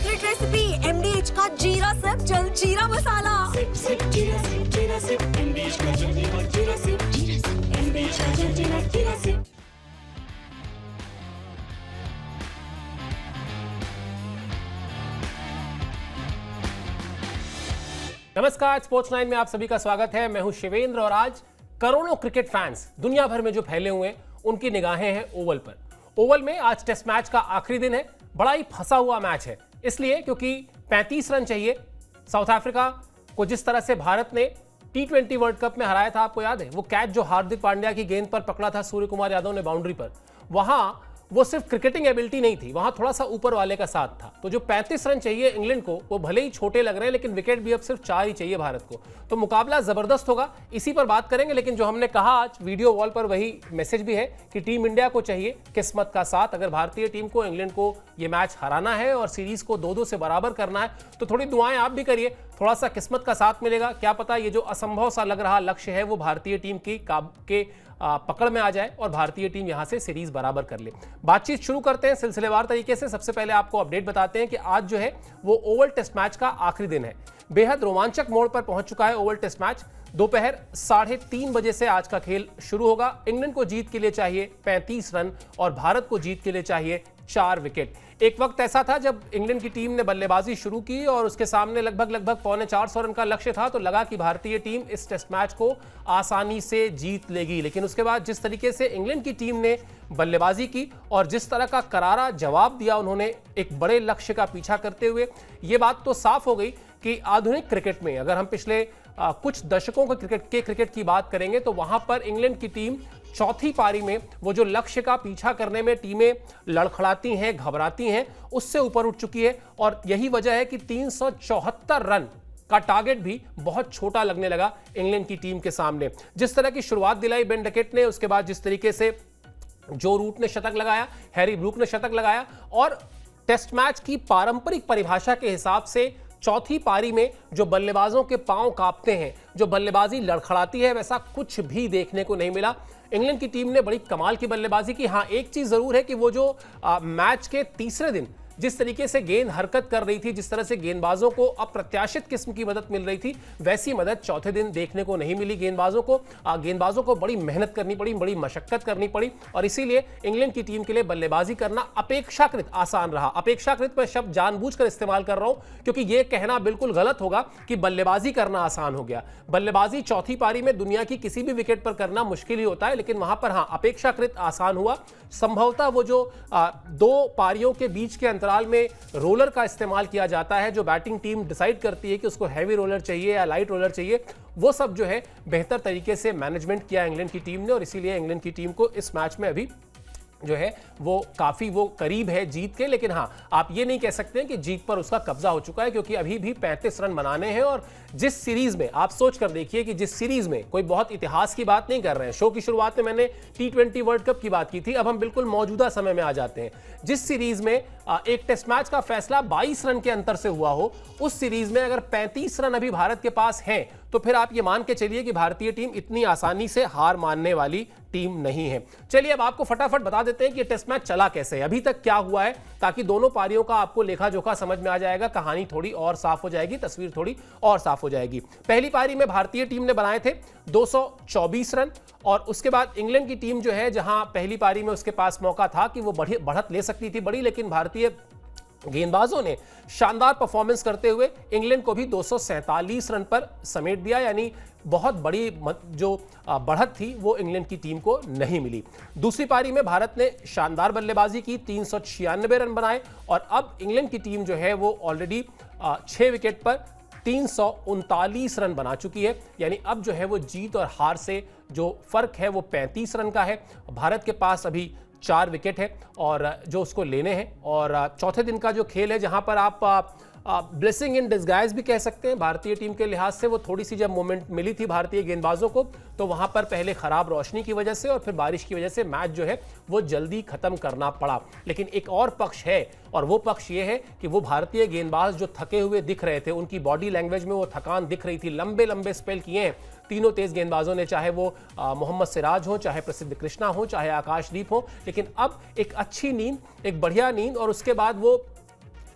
Secret recipe MDH का जीरा SIP जल जीरा मसाला। सिप सिप जीरा सिप जीरा सिप MDH का जल जीरा सिप MDH का जल जीरा सिप। नमस्कार, स्पोर्ट्स 9 में आप सभी का स्वागत है। मैं हूं शिवेंद्र और आज करोड़ों क्रिकेट फैंस दुनिया भर में जो फैले हुए हैं उनकी निगाहें हैं ओवल पर। ओवल में आज टेस्ट मैच का आखिरी दिन है। बड़ा ही फंसा हुआ मैच है, इसलिए क्योंकि 35 रन चाहिए। साउथ अफ्रीका को जिस तरह से भारत ने T20 वर्ल्ड कप में हराया था, आपको याद है वो कैच जो हार्दिक पांड्या की गेंद पर पकड़ा था सूर्य कुमार यादव ने बाउंड्री पर। वहां वो सिर्फ क्रिकेटिंग एबिलिटी नहीं थी, वहां थोड़ा सा ऊपर वाले का साथ था। तो जो 35 रन चाहिए इंग्लैंड को, वो भले ही छोटे लग रहे हैं लेकिन विकेट भी अब सिर्फ 4 ही चाहिए भारत को। तो मुकाबला जबरदस्त होगा, इसी पर बात करेंगे। लेकिन जो हमने कहा आज वीडियो वॉल पर वही मैसेज भी है कि टीम इंडिया को चाहिए किस्मत का साथ। अगर भारतीय टीम को इंग्लैंड को ये मैच हराना है और सीरीज को 2-2 से बराबर करना है तो थोड़ी दुआएं आप भी करिए, थोड़ा सा किस्मत का साथ मिलेगा। क्या पता ये जो असंभव सा लग रहा लक्ष्य है वो भारतीय टीम की पकड़ में आ जाए और भारतीय टीम यहां से सीरीज बराबर कर ले। बातचीत शुरू करते हैं सिलसिलेवार तरीके से। सबसे पहले आपको अपडेट बताते हैं कि आज जो है वो ओवल टेस्ट मैच का आखिरी दिन है। बेहद रोमांचक मोड़ पर पहुंच चुका है ओवल टेस्ट मैच। दोपहर 3:30 बजे से आज का खेल शुरू होगा। इंग्लैंड को जीत के लिए चाहिए 35 रन और भारत को जीत के लिए चाहिए 4 विकेट। एक वक्त ऐसा था जब इंग्लैंड की टीम ने बल्लेबाजी शुरू की और उसके सामने लगभग 450 रन का लक्ष्य था, तो लगा कि भारतीय टीम इस टेस्ट मैच को आसानी से जीत लेगी। लेकिन उसके बाद जिस तरीके से इंग्लैंड की टीम ने बल्लेबाजी की और जिस तरह का करारा जवाब दिया उन्होंने एक बड़े लक्ष्य का पीछा करते हुए, ये बात तो साफ हो गई कि आधुनिक क्रिकेट में अगर हम पिछले कुछ दशकों के क्रिकेट की बात करेंगे तो वहां पर इंग्लैंड की टीम चौथी पारी में वो जो लक्ष्य का पीछा करने में टीमें लड़खड़ाती हैं, घबराती हैं, उससे ऊपर उठ चुकी है। और यही वजह है कि 374 रन का टारगेट भी बहुत छोटा लगने लगा इंग्लैंड की टीम के सामने। जिस तरह की शुरुआत दिलाई बेन डकेट ने, उसके बाद जिस तरीके से जो रूट ने शतक लगाया, हैरी ब्रूक ने शतक लगाया और टेस्ट मैच की पारंपरिक परिभाषा के हिसाब से चौथी पारी में जो बल्लेबाजों के पांव कांपते हैं, जो बल्लेबाजी लड़खड़ाती है, वैसा कुछ भी देखने को नहीं मिला। इंग्लैंड की टीम ने बड़ी कमाल की बल्लेबाजी की। हाँ, एक चीज जरूर है कि वो जो मैच के तीसरे दिन जिस तरीके से गेंद हरकत कर रही थी, जिस तरह से गेंदबाजों को अप्रत्याशित किस्म की मदद मिल रही थी, वैसी मदद चौथे दिन देखने को नहीं मिली गेंदबाजों को बड़ी मेहनत करनी पड़ी, बड़ी मशक्कत करनी पड़ी और इसीलिए इंग्लैंड की टीम के लिए बल्लेबाजी करना अपेक्षाकृत आसान रहा। अपेक्षाकृत मैं शब्द जानबूझकर इस्तेमाल कर रहा हूं क्योंकि यह कहना बिल्कुल गलत होगा कि बल्लेबाजी करना आसान हो गया। बल्लेबाजी चौथी पारी में दुनिया की किसी भी विकेट पर करना मुश्किल ही होता है, लेकिन वहां पर हाँ अपेक्षाकृत आसान हुआ। संभवतः वो जो 2 पारियों के बीच के अंतराल में रोलर का इस्तेमाल किया जाता है, जो बैटिंग टीम डिसाइड करती है कि उसको हैवी रोलर चाहिए या लाइट रोलर चाहिए, वो सब जो है बेहतर तरीके से मैनेजमेंट किया इंग्लैंड की टीम ने और इसीलिए इंग्लैंड की टीम को इस मैच में अभी जो है वो काफी करीब है जीत के। लेकिन हाँ, आप ये नहीं कह सकते हैं कि जीत पर उसका कब्जा हो चुका है क्योंकि अभी भी 35 रन बनाने हैं। और जिस सीरीज में आप सोच कर देखिए कि जिस सीरीज में कोई बहुत इतिहास की बात नहीं कर रहे हैं, शो की शुरुआत में मैंने T20 वर्ल्ड कप की बात की थी, अब हम बिल्कुल मौजूदा समय में आ जाते हैं। जिस सीरीज में एक टेस्ट मैच का फैसला 22 रन के अंतर से हुआ हो, उस सीरीज में अगर 35 रन अभी भारत के पास हैं तो फिर आप ये मान के चलिए कि भारतीय टीम इतनी आसानी से हार मानने वाली टीम नहीं है। चलिए अब आपको फटाफट बता देते हैं कि टेस्ट मैच चला कैसे है, अभी तक क्या हुआ है, ताकि दोनों पारियों का आपको लेखा जोखा समझ में आ जाएगा, कहानी थोड़ी और साफ हो जाएगी, तस्वीर थोड़ी और साफ हो जाएगी। पहली पारी में भारतीय टीम ने बनाए थे 224 रन और उसके बाद इंग्लैंड की टीम जो है, जहां पहली पारी में उसके पास मौका था कि वो बढ़त ले सकती थी बड़ी, लेकिन भारतीय गेंदबाजों ने शानदार परफॉर्मेंस करते हुए इंग्लैंड को भी 247 रन पर समेट दिया। यानी बहुत बड़ी जो बढ़त थी वो इंग्लैंड की टीम को नहीं मिली। दूसरी पारी में भारत ने शानदार बल्लेबाजी की, 396 रन बनाए और अब इंग्लैंड की टीम जो है वो ऑलरेडी 6 विकेट पर 339 रन बना चुकी है। यानी अब जो है वो जीत और हार से जो फर्क है वो 35 रन का है। भारत के पास अभी 4 विकेट है और जो उसको लेने हैं। और चौथे दिन का जो खेल है, जहां पर आप ब्लेसिंग इन डिस्गाइज भी कह सकते हैं भारतीय टीम के लिहाज से, वो थोड़ी सी जब मोमेंट मिली थी भारतीय गेंदबाजों को तो वहां पर पहले खराब रोशनी की वजह से और फिर बारिश की वजह से मैच जो है वो जल्दी खत्म करना पड़ा। लेकिन एक और पक्ष है और वो पक्ष ये है कि वो भारतीय गेंदबाज जो थके हुए दिख रहे थे, उनकी बॉडी लैंग्वेज में वो थकान दिख रही थी, लंबे लंबे स्पेल किए हैं तीनों तेज गेंदबाजों ने, चाहे वो मोहम्मद सिराज हो, चाहे प्रसिद्ध कृष्णा हो, चाहे आकाशदीप हो। लेकिन अब एक अच्छी नींद, एक बढ़िया नींद और उसके बाद वो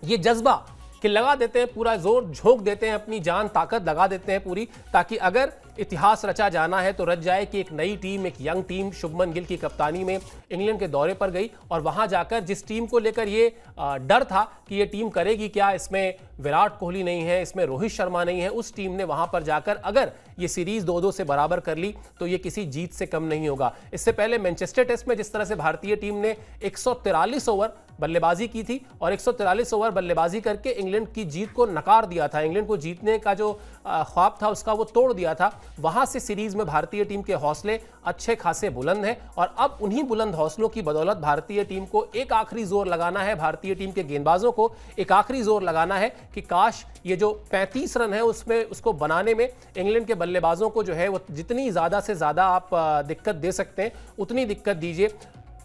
ये जज्बा कि लगा देते हैं पूरा जोर, झोंक देते हैं, अपनी जान ताकत लगा देते हैं पूरी, ताकि अगर इतिहास रचा जाना है तो रच जाए कि एक नई टीम, एक यंग टीम शुभमन गिल की कप्तानी में इंग्लैंड के दौरे पर गई और वहां जाकर जिस टीम को लेकर ये डर था कि ये टीम करेगी क्या, इसमें विराट कोहली नहीं है, इसमें रोहित शर्मा नहीं है, उस टीम ने वहां पर जाकर अगर ये सीरीज 2-2 से बराबर कर ली तो ये किसी जीत से कम नहीं होगा। इससे पहले मैनचेस्टर टेस्ट में जिस तरह से भारतीय टीम ने 143 ओवर बल्लेबाजी की थी और 143 ओवर बल्लेबाजी करके इंग्लैंड की जीत को नकार दिया था, इंग्लैंड को जीतने का जो ख्वाब था उसका वो तोड़ दिया था, वहां से सीरीज में भारतीय टीम के हौसले अच्छे खासे बुलंद हैं और अब उन्हीं बुलंद हौसलों की बदौलत भारतीय टीम को एक आखिरी जोर लगाना है, भारतीय टीम के गेंदबाजों को एक आखिरी जोर लगाना है कि काश ये जो 35 रन है उसमें उसको बनाने में इंग्लैंड के बल्लेबाजों को जो है वो जितनी ज्यादा से ज्यादा आप दिक्कत दे सकते हैं उतनी दिक्कत दीजिए,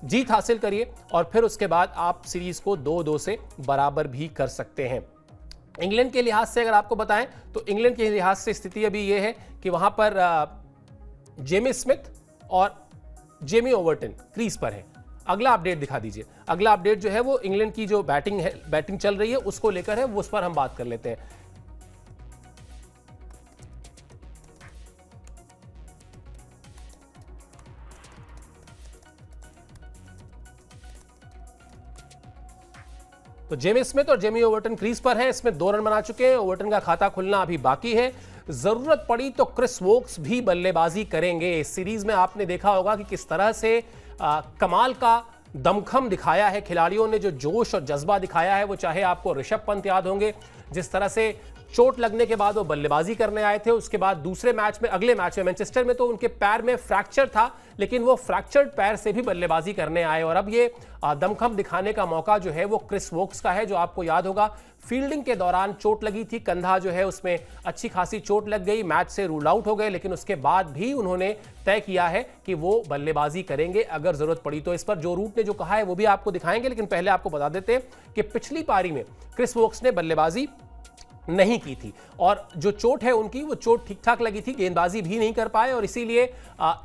जीत हासिल करिए और फिर उसके बाद आप सीरीज को 2-2 से बराबर भी कर सकते हैं। इंग्लैंड के लिहाज से अगर आपको बताएं तो इंग्लैंड के लिहाज से स्थिति अभी यह है कि वहां पर जेमी स्मिथ और जेमी ओवर्टन क्रीज पर है। अगला अपडेट दिखा दीजिए। अगला अपडेट जो है वो इंग्लैंड की जो बैटिंग चल रही है उसको लेकर है, वो उस पर हम बात कर लेते हैं। तो जेमी स्मिथ और जेमी ओवर्टन क्रीज पर हैं, इसमें 2 रन बना चुके हैं। ओवर्टन का खाता खुलना अभी बाकी है। जरूरत पड़ी तो क्रिस वोक्स भी बल्लेबाजी करेंगे। इस सीरीज में आपने देखा होगा कि किस तरह से कमाल का दमखम दिखाया है खिलाड़ियों ने, जो जोश और जज्बा दिखाया है वो चाहे आपको ऋषभ पंत याद होंगे, जिस तरह से चोट लगने के बाद वो बल्लेबाजी करने आए थे, उसके बाद दूसरे मैच में, अगले मैच में मैनचेस्टर में तो उनके पैर में फ्रैक्चर था, लेकिन वो फ्रैक्चर्ड पैर से भी बल्लेबाजी करने आए और अब ये दमखम दिखाने का मौका जो है वो क्रिस वोक्स का है। जो आपको याद होगा फील्डिंग के दौरान चोट लगी थी, कंधा जो है उसमें अच्छी खासी चोट लग गई, मैच से रूल आउट हो गए, लेकिन उसके बाद भी उन्होंने तय किया है कि वो बल्लेबाजी करेंगे अगर जरूरत पड़ी तो। इस पर जो रूट ने जो कहा है वो भी आपको दिखाएंगे, लेकिन पहले आपको बता देते हैं कि पिछली पारी में क्रिस वोक्स ने बल्लेबाजी नहीं की थी और जो चोट है उनकी वो चोट ठीक ठाक लगी थी, गेंदबाजी भी नहीं कर पाए और इसीलिए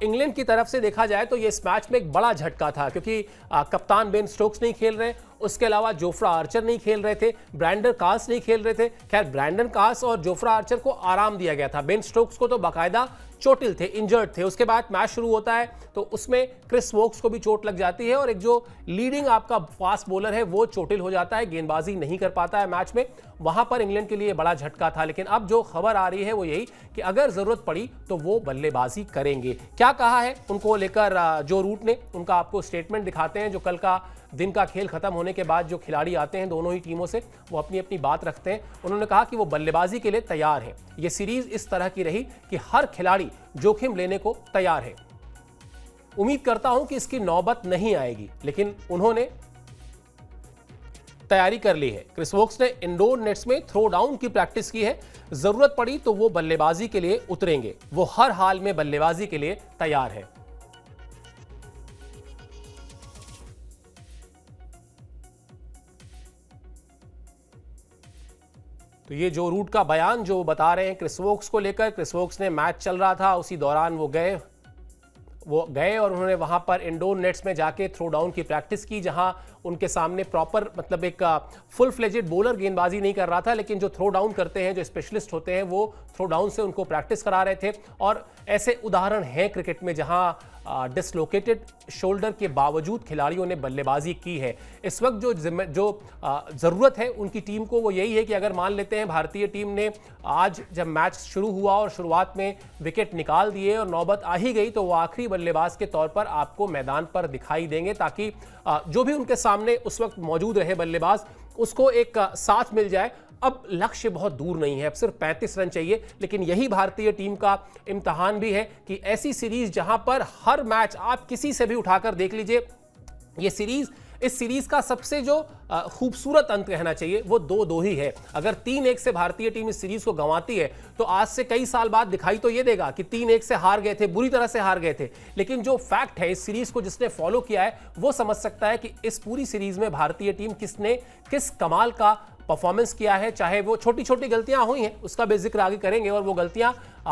इंग्लैंड की तरफ से देखा जाए तो ये इस मैच में एक बड़ा झटका था, क्योंकि कप्तान बेन स्टोक्स नहीं खेल रहे, उसके अलावा जोफ्रा आर्चर नहीं खेल रहे थे, ब्रैंडन कास नहीं खेल रहे थे। खैर ब्रैंडन कास और जोफ्रा आर्चर को आराम दिया गया था, बेन स्टोक्स को तो बाकायदा चोटिल थे, इंजर्ड थे। उसके बाद मैच शुरू होता है तो उसमें क्रिस वोक्स को भी चोट लग जाती है और एक जो लीडिंग आपका फास्ट बॉलर है वो चोटिल हो जाता है, गेंदबाजी नहीं कर पाता है मैच में। वहां पर इंग्लैंड के लिए बड़ा झटका था, लेकिन अब जो खबर आ रही है वो यही कि अगर जरूरत पड़ी तो वो बल्लेबाजी करेंगे। क्या कहा है उनको लेकर जो रूट ने, उनका आपको स्टेटमेंट दिखाते हैं। जो कल का दिन का खेल खत्म होने के बाद जो खिलाड़ी आते हैं दोनों ही टीमों से, वो अपनी अपनी बात रखते हैं। उन्होंने कहा कि वो बल्लेबाजी के लिए तैयार हैं। ये सीरीज इस तरह की रही कि हर खिलाड़ी जोखिम लेने को तैयार है। उम्मीद करता हूं कि इसकी नौबत नहीं आएगी, लेकिन उन्होंने तैयारी कर ली है। क्रिस वोक्स ने इंडोर नेट्स में थ्रो डाउन की प्रैक्टिस की है, जरूरत पड़ी तो वो बल्लेबाजी के लिए उतरेंगे, वो हर हाल में बल्लेबाजी के लिए तैयार है। तो ये जो रूट का बयान जो बता रहे हैं क्रिस वोक्स को लेकर, क्रिस वोक्स ने मैच चल रहा था उसी दौरान वो गए और उन्होंने वहां पर इंडोर नेट्स में जाके थ्रो डाउन की प्रैक्टिस की, जहां उनके सामने प्रॉपर मतलब एक फुल फ्लेजेड बॉलर गेंदबाजी नहीं कर रहा था, लेकिन जो थ्रो डाउन करते हैं, जो स्पेशलिस्ट होते हैं, वो थ्रो डाउन से उनको प्रैक्टिस करा रहे थे। और ऐसे उदाहरण हैं क्रिकेट में जहां डिसलोकेटेड शोल्डर के बावजूद खिलाड़ियों ने बल्लेबाजी की है। इस वक्त जो ज़रूरत है उनकी टीम को वो यही है कि अगर मान लेते हैं भारतीय टीम ने आज जब मैच शुरू हुआ और शुरुआत में विकेट निकाल दिए और नौबत आ ही गई, तो वो आखिरी बल्लेबाज के तौर पर आपको मैदान पर दिखाई देंगे, ताकि जो भी उनके सामने उस वक्त मौजूद रहे बल्लेबाज उसको एक साथ मिल जाए। अब लक्ष्य बहुत दूर नहीं है, अब सिर्फ 35 रन चाहिए, लेकिन यही भारतीय टीम का इम्तिहान भी है कि ऐसी सीरीज जहां पर हर मैच आप किसी से भी उठाकर देख लीजिए, ये इस सीरीज का सबसे जो खूबसूरत अंत कहना चाहिए वो 2-2 ही है। अगर 3-1 से भारतीय टीम इस सीरीज को गंवाती है तो आज से कई साल बाद दिखाई तो ये देगा कि 3-1 से हार गए थे, बुरी तरह से हार गए थे, लेकिन जो फैक्ट है इस सीरीज को जिसने फॉलो किया है वो समझ सकता है कि इस पूरी सीरीज में भारतीय टीम किस कमाल का परफॉर्मेंस किया है, चाहे वो छोटी छोटी गलतियां हुई हैं उसका भी जिक्र आगे करेंगे, और वो गलतियां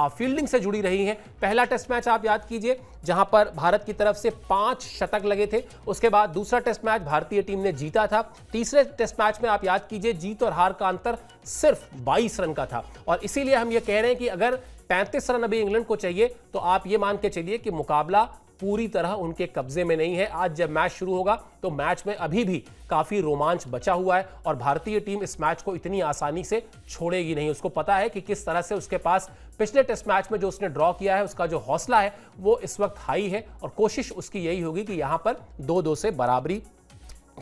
फील्डिंग से जुड़ी रही हैं। पहला टेस्ट मैच आप याद कीजिए जहां पर भारत की तरफ से 5 शतक लगे थे, उसके बाद दूसरा टेस्ट मैच भारतीय टीम ने जीता था। तीसरे टेस्ट मैच में आप याद कीजिए जीत और हार का अंतर सिर्फ 22 रन का था, और इसीलिए हम ये कह रहे हैं कि अगर 35 रन अभी इंग्लैंड को चाहिए तो आप ये मान के चलिए कि मुकाबला पूरी तरह उनके कब्जे में नहीं है। आज जब मैच शुरू होगा तो मैच में अभी भी काफी रोमांच बचा हुआ है, और भारतीय टीम इस मैच को इतनी आसानी से छोड़ेगी नहीं। उसको पता है कि किस तरह से उसके पास पिछले टेस्ट मैच में जो उसने ड्रॉ किया है उसका जो हौसला है वो इस वक्त हाई है, और कोशिश उसकी यही होगी कि यहां पर 2-2 से बराबरी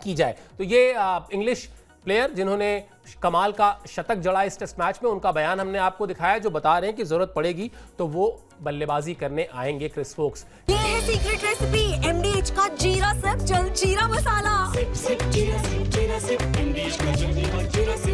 की जाए। तो ये इंग्लिश प्लेयर जिन्होंने कमाल का शतक जड़ा इस टेस्ट मैच में, उनका बयान हमने आपको दिखाया, जो बता रहे हैं कि जरूरत पड़ेगी तो वो बल्लेबाजी करने आएंगे क्रिस वोक्स। ये है सीक्रेट रेसिपी MDH का जीरा सिप जलजीरा मसाला। Sip, sip, jeera sip, MDH का जलजीरा, jeera sip.